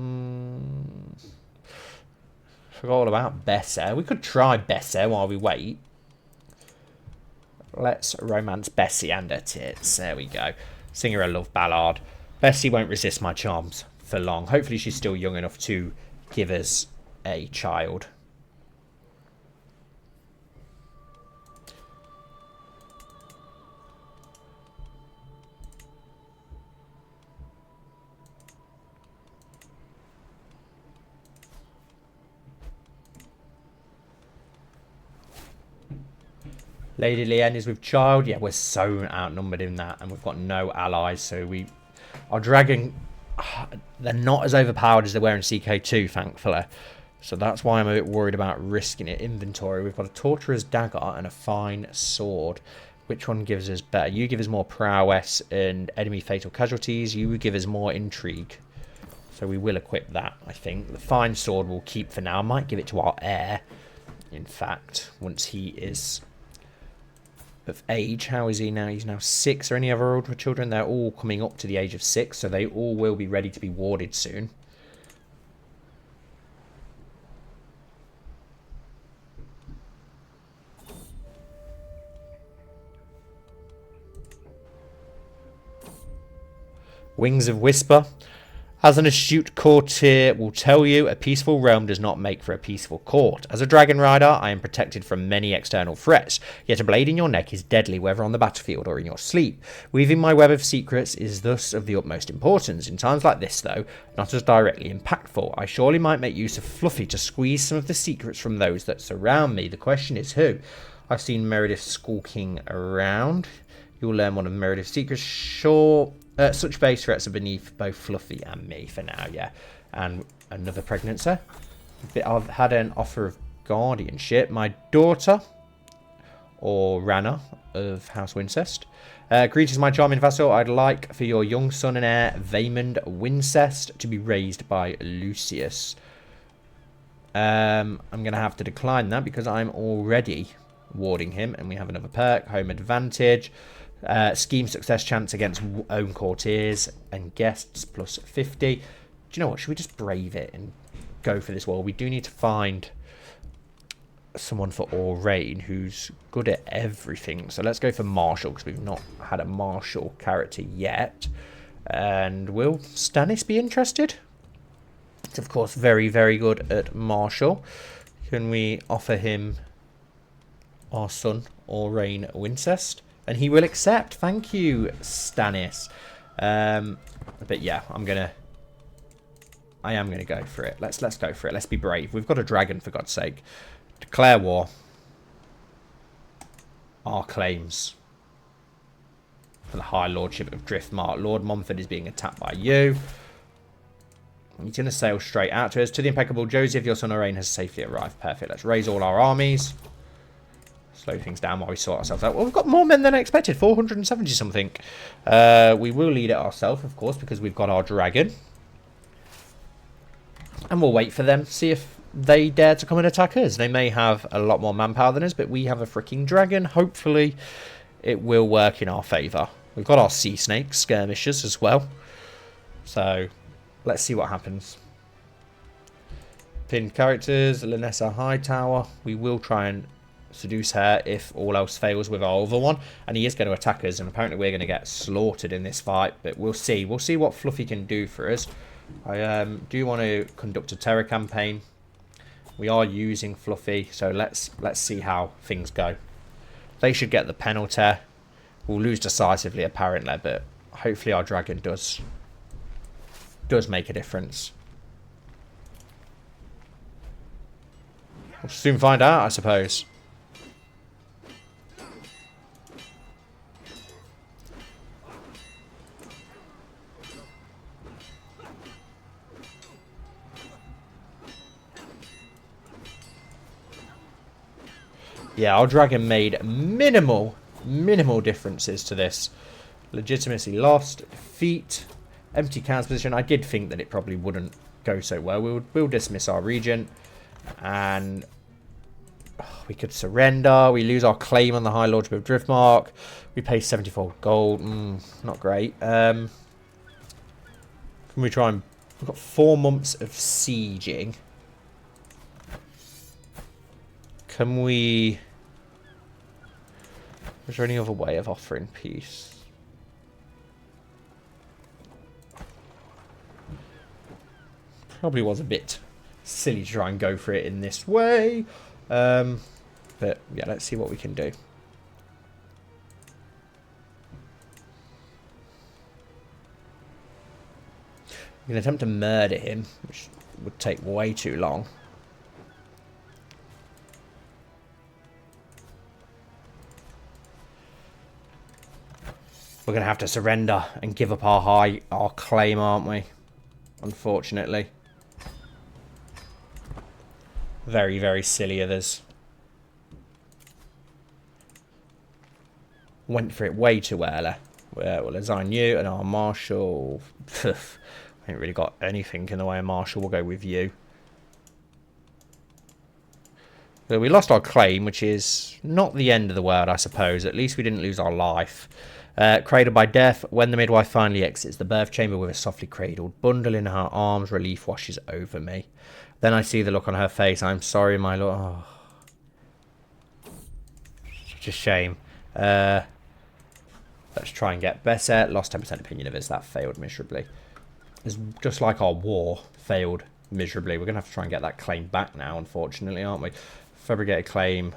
Speaker 2: Forgot all about Besser. We could try Besser while we wait. Let's romance Bessie and her tits. There we go. Sing her a love ballad. Bessie won't resist my charms for long. Hopefully she's still young enough to give us a child. Lady Lien is with child. Yeah, we're so outnumbered in that, and we've got no allies. So our dragon, they're not as overpowered as they were in CK2, thankfully. So that's why I'm a bit worried about risking it. Inventory. We've got a torturer's dagger and a fine sword. Which one gives us better? You give us more prowess and enemy fatal casualties. You give us more intrigue. So we will equip that, I think. The fine sword we'll keep for now. I might give it to our heir, in fact, once he is of age. How is he now? He's now 6. Or any other older children? They're all coming up to the age of 6, so they all will be ready to be warded soon. Wings of Whisper. As an astute courtier will tell you, a peaceful realm does not make for a peaceful court. As a dragon rider, I am protected from many external threats, yet a blade in your neck is deadly whether on the battlefield or in your sleep. Weaving my web of secrets is thus of the utmost importance. In times like this, though, not as directly impactful. I surely might make use of Fluffy to squeeze some of the secrets from those that surround me. The question is who? I've seen Meredith skulking around. You'll learn one of Meredith's secrets. Sure. Such base threats are beneath both Fluffy and me for now, yeah. And another pregnancy. I've had an offer of guardianship. My daughter, or Rana, of House Wincest. Greetings, my charming vassal. I'd like for your young son and heir, Vaymond Wincest, to be raised by Lucius. I'm going to have to decline that because I'm already warding him. And we have another perk, home advantage. Scheme success chance against own courtiers and guests plus 50. Do you know what? Should we just brave it and go for this wall? We do need to find someone for Aurain who's good at everything. So let's go for Marshall because we've not had a Marshall character yet. And will Stannis be interested? It's of course very, very good at Marshall. Can we offer him our son Aurain Wincest? And he will accept. Thank you, Stannis. But yeah, I am gonna go for it. Let's go for it. Let's be brave. We've got a dragon, for God's sake. Declare war. Our claims for the High Lordship of Driftmark. Lord Montfort is being attacked by you. He's gonna sail straight out to us. To the impeccable Joseph, your son Aurain has safely arrived. Perfect. Let's raise all our armies. Slow things down while we sort ourselves out. Well, we've got more men than I expected. 470 something. We will lead it ourselves, of course, because we've got our dragon. And we'll wait for them, see if they dare to come and attack us. They may have a lot more manpower than us, but we have a freaking dragon. Hopefully, it will work in our favour. We've got our sea snakes, skirmishers as well. So, let's see what happens. Pinned characters, Lanessa Hightower. We will try and seduce her if all else fails with our other one, and he is going to attack us, and apparently we're going to get slaughtered in this fight, but we'll see what Fluffy can do for us. I do want to conduct a terror campaign. We are using Fluffy, so let's see how things go. They should get the penalty. We'll lose decisively apparently, but hopefully our dragon does make a difference. We'll soon find out, I suppose. Yeah, our dragon made minimal differences to this. Legitimacy lost, defeat, empty cans position. I did think that it probably wouldn't go so well. We'll dismiss our regent, and we could surrender. We lose our claim on the High Lordship of Driftmark. We pay 74 gold. Not great. Can we try and... We've got 4 months of sieging. Can we Is there any other way of offering peace? Probably was a bit silly to try and go for it in this way. But yeah, let's see what we can do. We can attempt to murder him, which would take way too long. We're going to have to surrender and give up our claim, aren't we? Unfortunately. Very, very silly others. Went for it way too early. We'll assign you and our marshal. I ain't really got anything in the way of marshal. We'll go with you. So we lost our claim, which is not the end of the world, I suppose. At least we didn't lose our life. Cradled by death, when the midwife finally exits the birth chamber with a softly cradled bundle in her arms, relief washes over me. Then I see the look on her face. I'm sorry, my lord. Oh. Such a shame. Let's try and get better. Lost 10% opinion of us. That failed miserably. It's just like our war failed miserably. We're going to have to try and get that claim back now, unfortunately, aren't we? Fabricate a claim.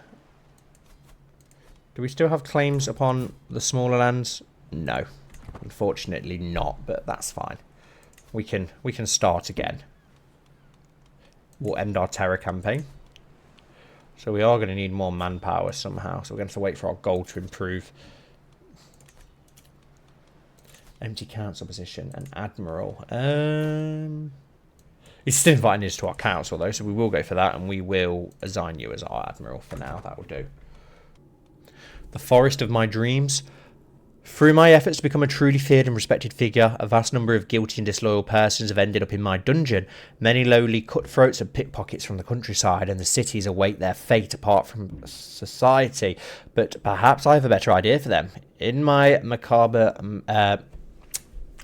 Speaker 2: Do we still have claims upon the smaller lands? No. Unfortunately not, but that's fine. We can start again. We'll end our terror campaign. So we are going to need more manpower somehow. So we're going to have to wait for our gold to improve. Empty council position. An admiral. He's still inviting us to our council though. So we will go for that. And we will assign you as our admiral for now. That will do. The forest of my dreams. Through my efforts to become a truly feared and respected figure, a vast number of guilty and disloyal persons have ended up in my dungeon. Many lowly cutthroats and pickpockets from the countryside and the cities await their fate apart from society. But perhaps I have a better idea for them. In my macabre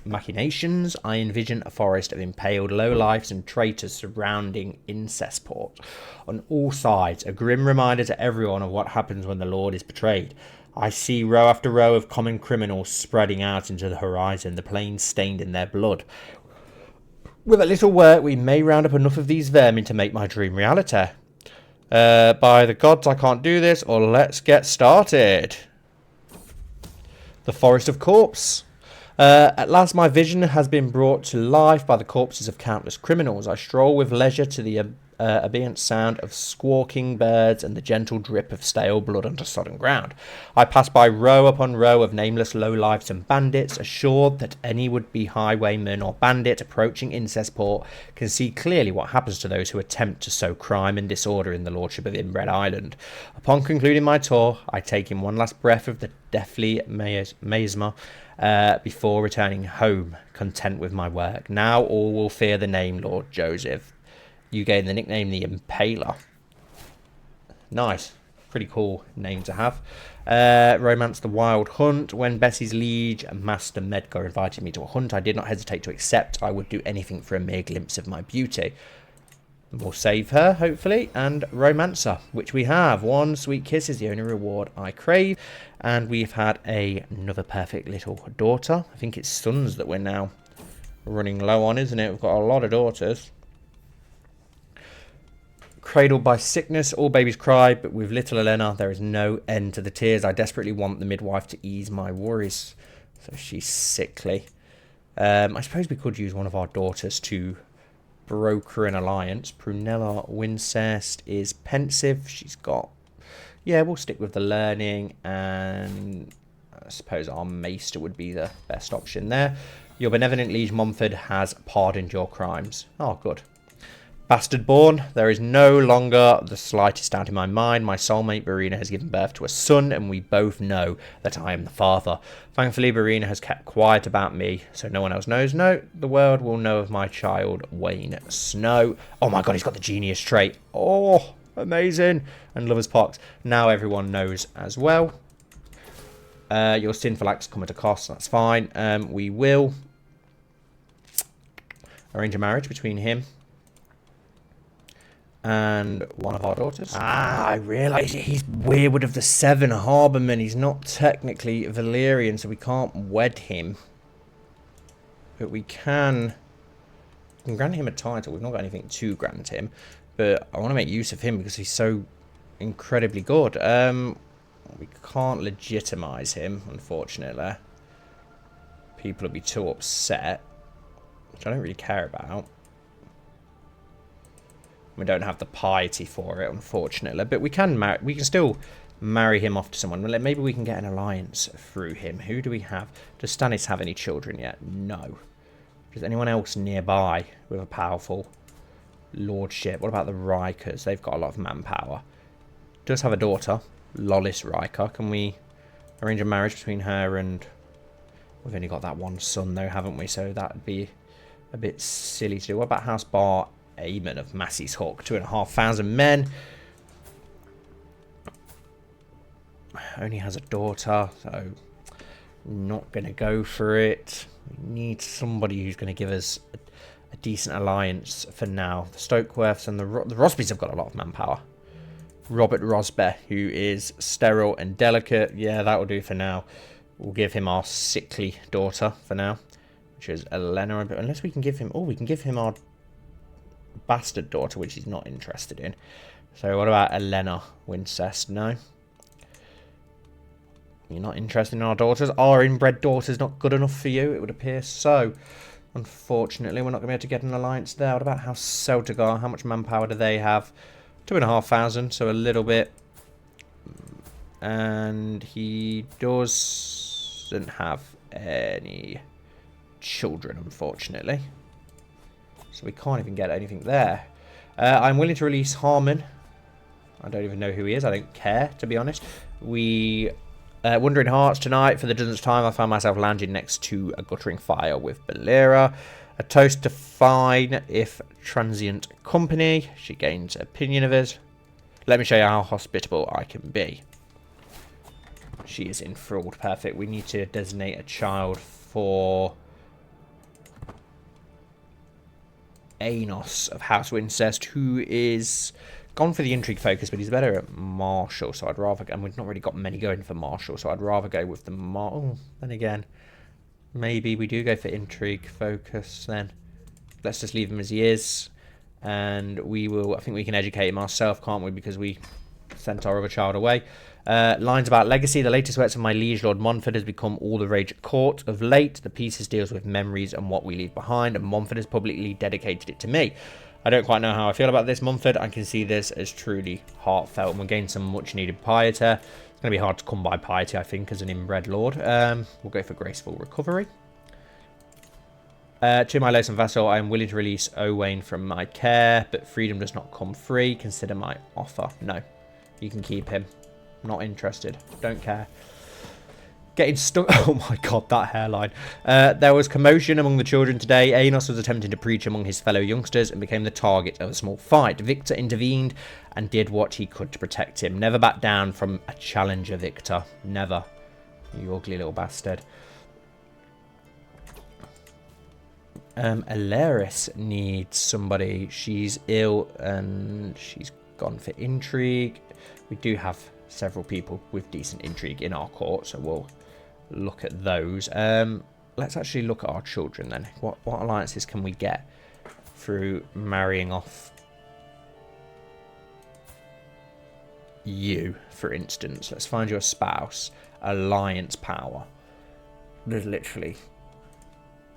Speaker 2: machinations, I envision a forest of impaled lowlifes and traitors surrounding Incestport. On all sides, a grim reminder to everyone of what happens when the Lord is betrayed. I see row after row of common criminals spreading out into the horizon, the plains stained in their blood. With a little work, we may round up enough of these vermin to make my dream reality. By the gods, I can't do this, or let's get started. The Forest of Corpse. At last my vision has been brought to life by the corpses of countless criminals. I stroll with leisure to the ambient sound of squawking birds and the gentle drip of stale blood onto sodden ground. I pass by row upon row of nameless lowlifes and bandits, assured that any would-be highwayman or bandit approaching Incestport can see clearly what happens to those who attempt to sow crime and disorder in the lordship of Inbred Island. Upon concluding my tour, I take in one last breath of the deathly miasma before returning home, content with my work. Now all will fear the name Lord Joseph. You gain the nickname the Impaler. Nice. Pretty cool name to have. Romance the Wild Hunt. When Bessie's liege Master Medgar invited me to a hunt, I did not hesitate to accept. I would do anything for a mere glimpse of my beauty. We'll save her, hopefully, and Romancer, which we have. One sweet kiss is the only reward I crave. And we've had another perfect little daughter. I think it's sons that we're now running low on, isn't it? We've got a lot of daughters. Cradled by sickness, all babies cry, but with little Elena, there is no end to the tears. I desperately want the midwife to ease my worries. So she's sickly. I suppose we could use one of our daughters to broker an alliance. Prunella Wincest is pensive. She's got... Yeah, we'll stick with the learning, and I suppose our maester would be the best option there. Your benevolent liege Montford has pardoned your crimes. Oh, good. Bastard born, there is no longer the slightest doubt in my mind. My soulmate Verena has given birth to a son, and we both know that I am the father. Thankfully, Verena has kept quiet about me, so no one else knows. No, the world will know of my child, Wayne Snow. Oh my god, he's got the genius trait. Oh, amazing. And Lover's Pox. Now everyone knows as well. Your sinful acts come at a cost, that's fine. We will arrange a marriage between him And one of our daughters. Ah, I realise he's Weirwood of the Seven Harbormen. He's not technically Valyrian, so we can't wed him. But we can grant him a title. We've not got anything to grant him. But I want to make use of him because he's so incredibly good. We can't legitimise him, unfortunately. People will be too upset, which I don't really care about. We don't have the piety for it, unfortunately. But we can still marry him off to someone. Maybe we can get an alliance through him. Who do we have? Does Stannis have any children yet? No. Does anyone else nearby with a powerful lordship? What about the Rikers? They've got a lot of manpower. Does have a daughter, Lolis Riker. Can we arrange a marriage between her and... We've only got that one son, though, haven't we? So that'd be a bit silly to do. What about House Bar Aemon of Massey's Hook? 2,500 men. Only has a daughter, so not going to go for it. We need somebody who's going to give us a decent alliance for now. The Stokeworths and the Rosbys have got a lot of manpower. Robert Rosby, who is sterile and delicate. Yeah, that will do for now. We'll give him our sickly daughter for now, which is Elena. Unless we can give him... Oh, we can give him our bastard daughter, which he's not interested in. So what about Elena Wincest? No. You're not interested in our daughters? Our inbred daughter's not good enough for you, it would appear so. Unfortunately, we're not going to be able to get an alliance there. What about House Celtigar? How much manpower do they have? 2,500, so a little bit. And he doesn't have any children, unfortunately. So we can't even get anything there. I'm willing to release Harmon. I don't even know who he is. I don't care, to be honest. We... Wandering Hearts tonight. For the dozenth time, I found myself landing next to a guttering fire with Balera. A toast to fine, if transient company. She gains opinion of us. Let me show you how hospitable I can be. She is enthralled. Perfect. We need to designate a child for Aenos of House Wincest, who is gone for the intrigue focus, but he's better at martial, so I'd rather... And we've not really got many going for martial, so I'd rather go with the Oh, then again, maybe we do go for intrigue focus then. Let's just leave him as he is, and we will... I think we can educate him ourselves, can't we? Because we sent our other child away. Lines about legacy. The latest works of my liege Lord Montfort has become all the rage at court of late. The pieces deals with memories and what we leave behind, and Montfort has publicly dedicated it to me. I don't quite know how I feel about this, Montfort. I can see this as truly heartfelt, and we'll gain some much needed piety. It's going to be hard to come by piety, I think, as an inbred lord. We'll go for graceful recovery. To my loathsome vassal, I am willing to release Owain from my care, but freedom does not come free. Consider my offer. No, you can keep him. Not interested. Don't care. Getting stuck. Oh my god, that hairline. There was commotion among the children today. Aenos was attempting to preach among his fellow youngsters and became the target of a small fight. Victor intervened and did what he could to protect him. Never back down from a challenger, Victor. Never. You ugly little bastard. Alaris needs somebody. She's ill and she's gone for intrigue. We do have several people with decent intrigue in our court, so we'll look at those. Let's actually look at our children then. What alliances can we get through marrying off you, for instance? Let's find your spouse. Alliance power. There's literally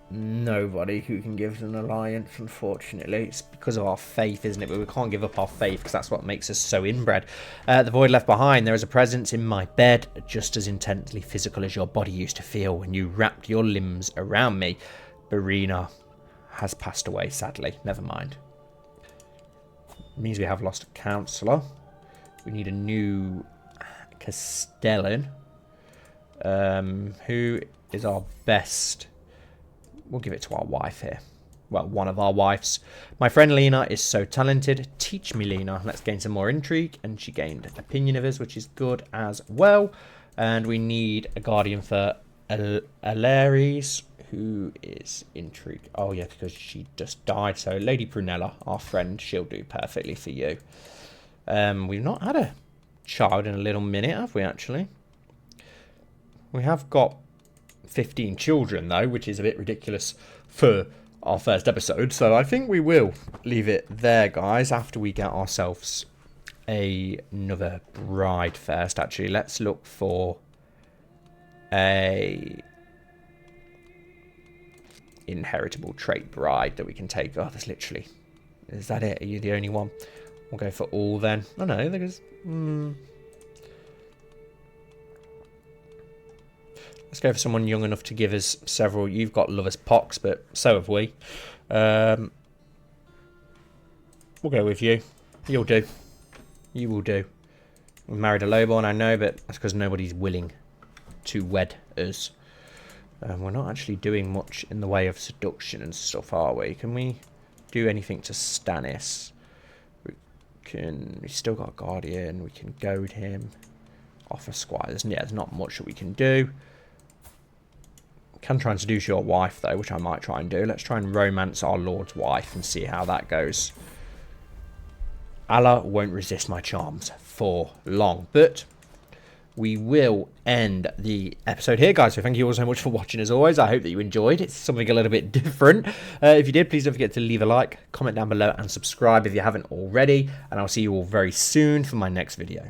Speaker 2: nobody who can give us an alliance, unfortunately. It's because of our faith, isn't it? But we can't give up our faith because that's what makes us so inbred. The void left behind. There is a presence in my bed, just as intensely physical as your body used to feel when you wrapped your limbs around me. Barina has passed away, sadly. Never mind. It means we have lost a counsellor. We need a new Castellan. Who is our best... We'll give it to our wife here. Well, one of our wives. My friend Lena is so talented. Teach me, Lena. Let's gain some more intrigue. And she gained opinion of us, which is good as well. And we need a guardian for Alaris, who is intrigued? Oh, yeah, because she just died. So Lady Prunella, our friend, she'll do perfectly for you. We've not had a child in a little minute, have we, actually? We have got 15 children, though, which is a bit ridiculous for our first episode. So I think we will leave it there, guys, after we get ourselves another bride first. Actually, let's look for a inheritable trait bride that we can take. Oh, there's literally... Is that it? Are you the only one? We'll go for all then. Oh, no, there's... Let's go for someone young enough to give us several. You've got Lover's Pox, but so have we. We'll go with you. You'll do. You will do. We married a lowborn, I know, but that's because nobody's willing to wed us. We're not actually doing much in the way of seduction and stuff, are we? Can we do anything to Stannis? We've still got a guardian. We can goad him. Offer squires. Yeah, there's not much that we can do. Can try and seduce your wife, though, which I might try and do. Let's try and romance our lord's wife and see how that goes. Allah won't resist my charms for long, but we will end the episode here, guys. So thank you all so much for watching, as always. I hope that you enjoyed. It's something a little bit different. If you did, please don't forget to leave a like, comment down below, and subscribe if you haven't already. And I'll see you all very soon for my next video.